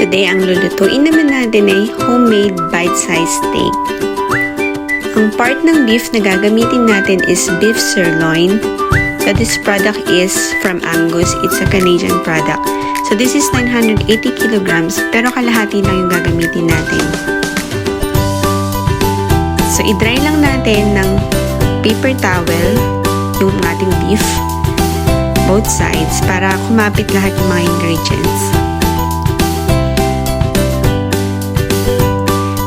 Today, ang lulutuin naman natin ay homemade bite-sized steak. Ang part ng beef na gagamitin natin is beef sirloin. So this product is from Angus. It's a Canadian product. So this is 980 kilograms, pero kalahati lang yung gagamitin natin. So i-dry lang natin ng paper towel yung ating beef, both sides, para kumapit lahat yung mga ingredients.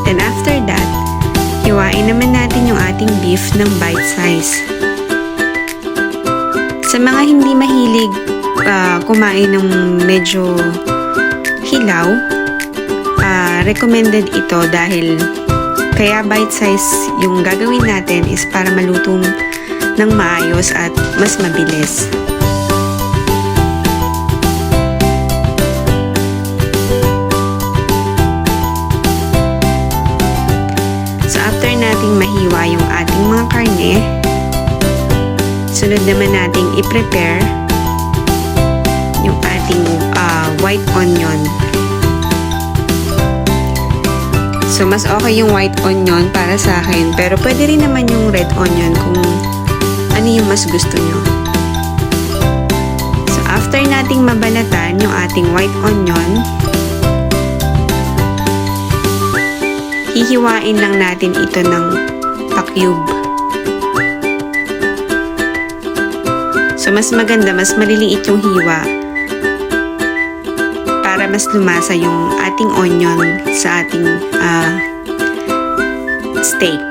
Then after that, hiwain naman natin yung ating beef ng bite size. Sa mga hindi mahilig kumain ng medyo hilaw, recommended ito dahil kaya bite size yung gagawin natin is para malutong ng maayos at mas mabilis. After nating mahiwa yung ating mga karne, sunod naman nating i-prepare yung ating white onion. So, mas okay yung white onion para sa akin, pero pwede rin naman yung red onion kung ano yung mas gusto nyo. So, after nating mabalatan yung ating white onion, hihiwain lang natin ito ng pa-cube. So, mas maganda, mas maliliit yung hiwa para mas lumasa yung ating onion sa ating steak.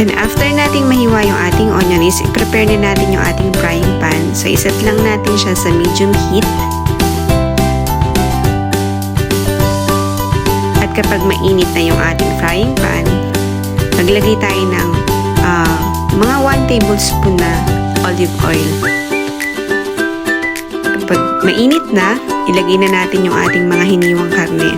Then after nating mahiwa yung ating onion is i-prepare na natin yung ating frying pan. So iset lang natin siya sa medium heat. At kapag mainit na yung ating frying pan, maglagay tayo ng mga 1 tablespoon na olive oil. Kapag mainit na, ilagay na natin yung ating mga hiniwang karne.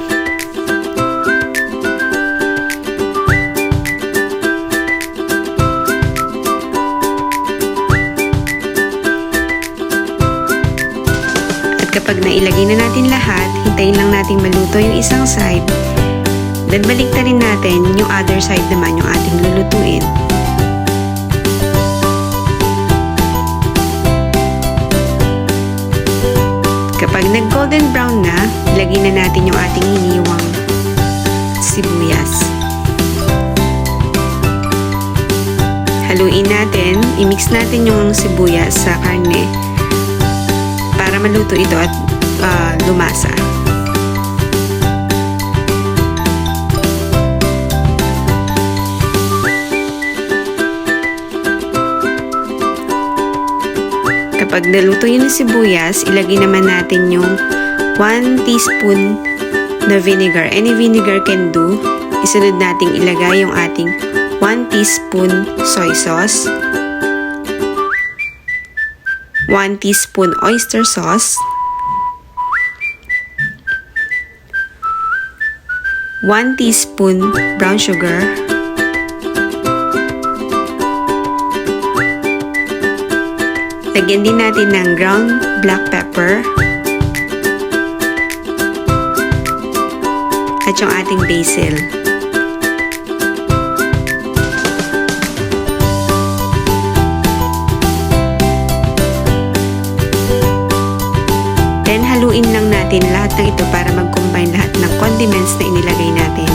Kapag nailagay na natin lahat, hintayin lang natin maluto yung isang side. Then baliktarin natin yung other side naman yung ating lulutuin. Kapag nag-golden brown na, ilagay na natin yung ating hiniwang sibuyas. Haluin natin, i-mix natin yung sibuyas sa karne para maluto ito at lumasa. Kapag naluto yung sibuyas, ilagay naman natin yung 1 teaspoon na vinegar. Any vinegar can do. Isunod nating ilagay yung ating 1 teaspoon soy sauce, 1 teaspoon oyster sauce, 1 teaspoon brown sugar, lagyan din natin ng ground black pepper, at yung ating basil. Haluin lang natin lahat ng ito para mag-combine lahat ng condiments na inilagay natin.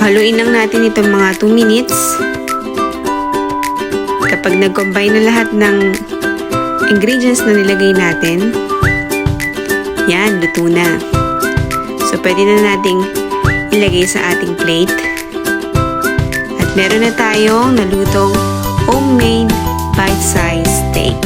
Haluin lang natin itong mga 2 minutes. Kapag nag-combine na lahat ng ingredients na nilagay natin, yan, luto na. So, pwede na nating ilagay sa ating plate. Meron na tayong nalutong homemade bite-sized steak.